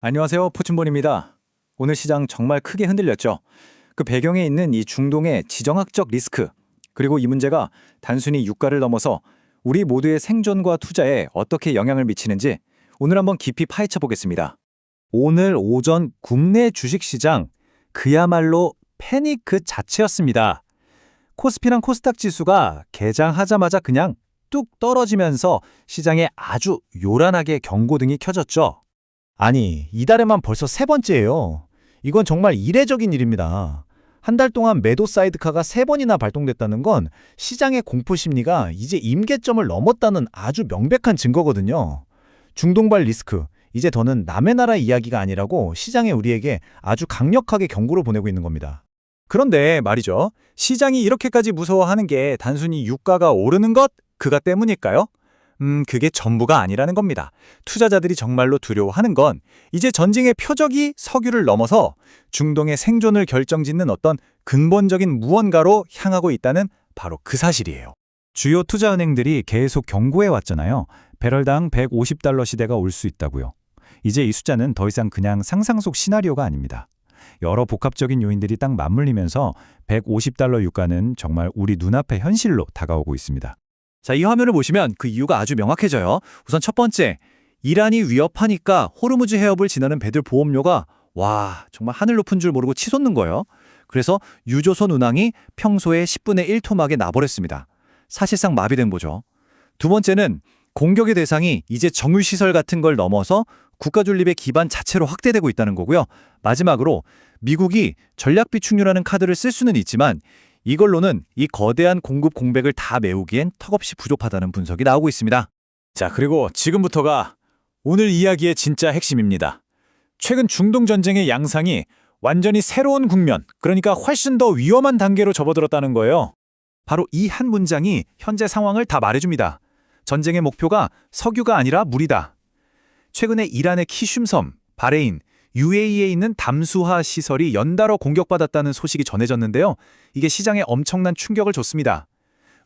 안녕하세요. 포춘본입니다. 오늘 시장 정말 크게 흔들렸죠. 그 배경에 있는 이 중동의 지정학적 리스크, 그리고 이 문제가 단순히 유가를 넘어서 우리 모두의 생존과 투자에 어떻게 영향을 미치는지 오늘 한번 깊이 파헤쳐 보겠습니다. 오늘 오전 국내 주식시장 그야말로 패닉 그 자체였습니다. 코스피랑 코스닥 지수가 개장하자마자 그냥 뚝 떨어지면서 시장에 아주 요란하게 경고등이 켜졌죠. 아니, 이달에만 벌써 세 번째예요. 이건 정말 이례적인 일입니다. 한 달 동안 매도 사이드카가 세 번이나 발동됐다는 건 시장의 공포 심리가 이제 임계점을 넘었다는 아주 명백한 증거거든요. 중동발 리스크, 이제 더는 남의 나라 이야기가 아니라고 시장에 우리에게 아주 강력하게 경고를 보내고 있는 겁니다. 그런데 말이죠. 시장이 이렇게까지 무서워하는 게 단순히 유가가 오르는 것? 그가 때문일까요? 그게 전부가 아니라는 겁니다. 투자자들이 정말로 두려워하는 건 이제 전쟁의 표적이 석유를 넘어서 중동의 생존을 결정짓는 어떤 근본적인 무언가로 향하고 있다는 바로 그 사실이에요. 주요 투자은행들이 계속 경고해 왔잖아요. 배럴당 150달러 시대가 올 수 있다고요. 이제 이 숫자는 더 이상 그냥 상상 속 시나리오가 아닙니다. 여러 복합적인 요인들이 딱 맞물리면서 150달러 유가는 정말 우리 눈앞의 현실로 다가오고 있습니다. 자, 이 화면을 보시면 그 이유가 아주 명확해져요. 우선 첫 번째, 이란이 위협하니까 호르무즈 해협을 지나는 배들 보험료가 정말 하늘 높은 줄 모르고 치솟는 거예요. 그래서 유조선 운항이 평소에 10분의 1 토막에 나버렸습니다. 사실상 마비된 거죠. 두 번째는 공격의 대상이 이제 정유시설 같은 걸 넘어서 국가 존립의 기반 자체로 확대되고 있다는 거고요. 마지막으로 미국이 전략 비축유라는 카드를 쓸 수는 있지만 이걸로는 이 거대한 공급 공백을 다 메우기엔 턱없이 부족하다는 분석이 나오고 있습니다. 자, 그리고 지금부터가 오늘 이야기의 진짜 핵심입니다. 최근 중동 전쟁의 양상이 완전히 새로운 국면, 그러니까 훨씬 더 위험한 단계로 접어들었다는 거예요. 바로 이 한 문장이 현재 상황을 다 말해줍니다. 전쟁의 목표가 석유가 아니라 물이다. 최근에 이란의 키슘섬, 바레인, UAE에 있는 담수화 시설이 연달아 공격받았다는 소식이 전해졌는데요. 이게 시장에 엄청난 충격을 줬습니다.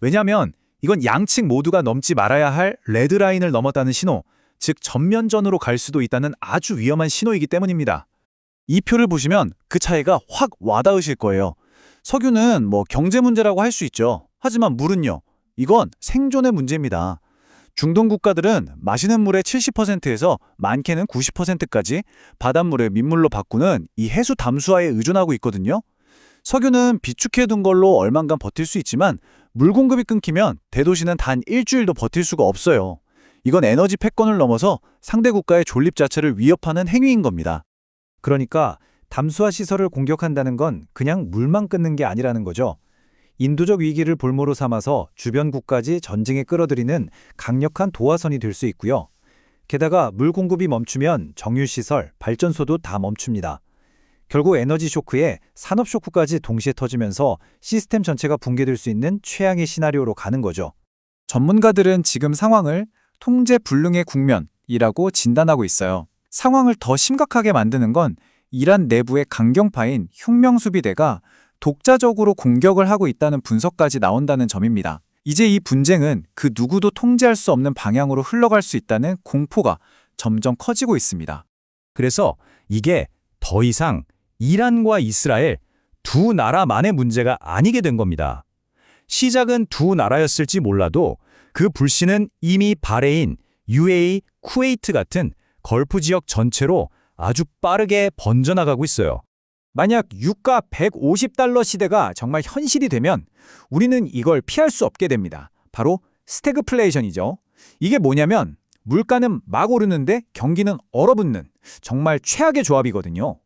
왜냐하면 이건 양측 모두가 넘지 말아야 할 레드라인을 넘었다는 신호, 즉 전면전으로 갈 수도 있다는 아주 위험한 신호이기 때문입니다. 이 표를 보시면 그 차이가 확 와닿으실 거예요. 석유는 경제 문제라고 할 수 있죠. 하지만 물은요. 이건 생존의 문제입니다. 중동 국가들은 마시는 물의 70%에서 많게는 90%까지 바닷물을 민물로 바꾸는 이 해수 담수화에 의존하고 있거든요. 석유는 비축해둔 걸로 얼만간 버틸 수 있지만 물 공급이 끊기면 대도시는 단 일주일도 버틸 수가 없어요. 이건 에너지 패권을 넘어서 상대 국가의 존립 자체를 위협하는 행위인 겁니다. 그러니까 담수화 시설을 공격한다는 건 그냥 물만 끊는 게 아니라는 거죠. 인도적 위기를 볼모로 삼아서 주변 국까지 전쟁에 끌어들이는 강력한 도화선이 될 수 있고요. 게다가 물 공급이 멈추면 정유시설, 발전소도 다 멈춥니다. 결국 에너지 쇼크에 산업 쇼크까지 동시에 터지면서 시스템 전체가 붕괴될 수 있는 최악의 시나리오로 가는 거죠. 전문가들은 지금 상황을 통제 불능의 국면이라고 진단하고 있어요. 상황을 더 심각하게 만드는 건 이란 내부의 강경파인 혁명수비대가 독자적으로 공격을 하고 있다는 분석까지 나온다는 점입니다. 이제 이 분쟁은 그 누구도 통제할 수 없는 방향으로 흘러갈 수 있다는 공포가 점점 커지고 있습니다. 그래서 이게 더 이상 이란과 이스라엘 두 나라만의 문제가 아니게 된 겁니다. 시작은 두 나라였을지 몰라도 그 불씨는 이미 바레인, UAE, 쿠웨이트 같은 걸프 지역 전체로 아주 빠르게 번져나가고 있어요. 만약 유가 150달러 시대가 정말 현실이 되면 우리는 이걸 피할 수 없게 됩니다. 바로 스태그플레이션이죠. 이게 뭐냐면 물가는 막 오르는데 경기는 얼어붙는 정말 최악의 조합이거든요.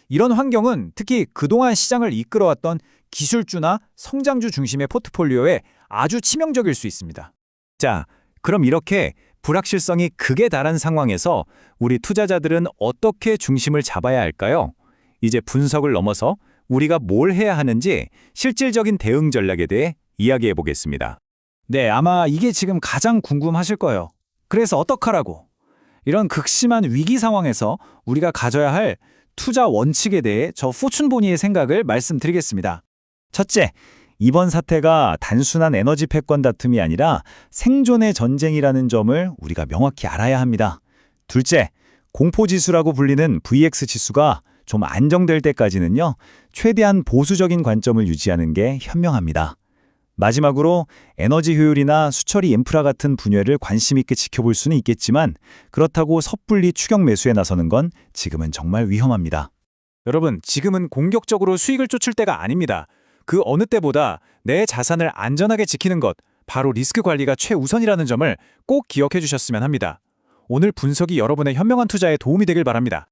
이런 환경은 특히 그동안 시장을 이끌어왔던 기술주나 성장주 중심의 포트폴리오에 아주 치명적일 수 있습니다. 자, 그럼 이렇게 불확실성이 극에 달한 상황에서 우리 투자자들은 어떻게 중심을 잡아야 할까요? 이제 분석을 넘어서 우리가 뭘 해야 하는지 실질적인 대응 전략에 대해 이야기해 보겠습니다. 네, 아마 이게 지금 가장 궁금하실 거예요. 그래서 어떡하라고? 이런 극심한 위기 상황에서 우리가 가져야 할 투자 원칙에 대해 저 포춘보니의 생각을 말씀드리겠습니다. 첫째, 이번 사태가 단순한 에너지 패권 다툼이 아니라 생존의 전쟁이라는 점을 우리가 명확히 알아야 합니다. 둘째, 공포지수라고 불리는 VX 지수가 좀 안정될 때까지는요, 최대한 보수적인 관점을 유지하는 게 현명합니다. 마지막으로 에너지 효율이나 수처리 인프라 같은 분야를 관심 있게 지켜볼 수는 있겠지만 그렇다고 섣불리 추격 매수에 나서는 건 지금은 정말 위험합니다. 여러분, 지금은 공격적으로 수익을 쫓을 때가 아닙니다. 그 어느 때보다 내 자산을 안전하게 지키는 것, 바로 리스크 관리가 최우선이라는 점을 꼭 기억해 주셨으면 합니다. 오늘 분석이 여러분의 현명한 투자에 도움이 되길 바랍니다.